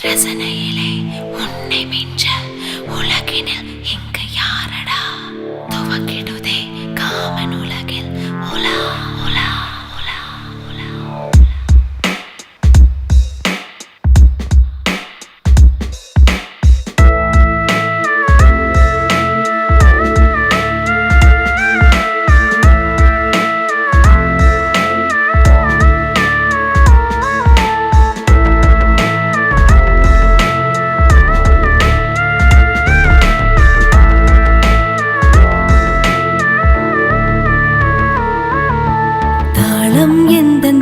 ரசனையிலே உன்னை மிஞ்ச உலகினில் இங்கு யாரடா துவக்கிடுதே காமன் உலகில் உலா உலா உலா உலா.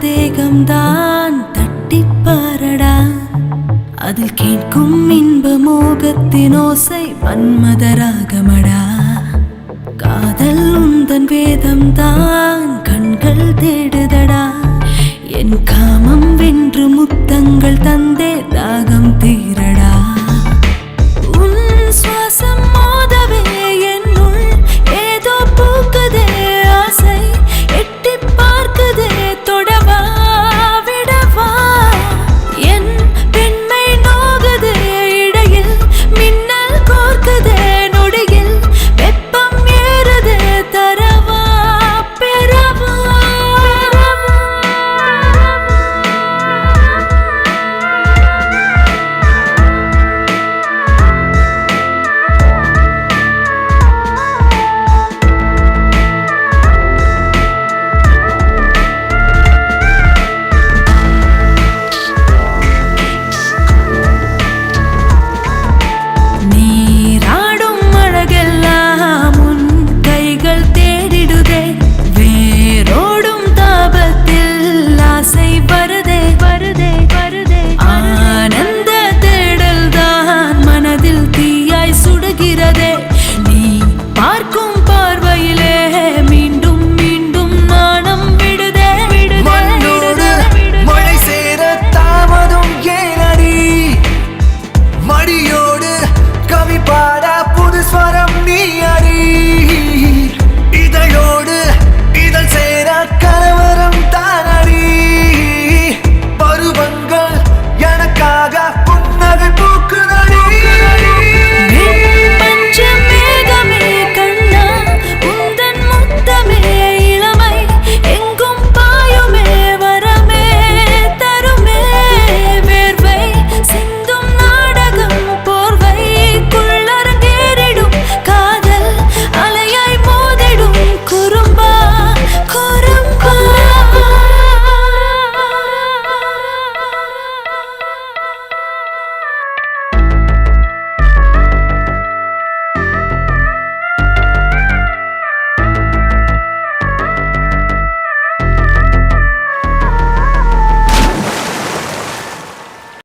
தேகம்தான் தட்டிப்பாரடா அதில் கேட்கும் இன்ப மோகத்தின் ஓசை மன்மதராகமடா. காதல் உந்தன் வேதம்தான் கண்கள் தேடுதடா என் காமம் வென்று முத்தங்கள் தந்தே தாகம் தீரடா. உன் சுவாசம் மோதவே என்னுள் ஏதோ பூக்குதே ஆசை எட்டி பார்க்குதே தொடவா விடவா என் பெண்மை நோகுதே இடையில் மின்னல் கோர்க்குதே நொடியில் வெப்பம் ஏறுதே தரவா பெறவா. கவி பாட புது ஸ்வரம் நீ அடி.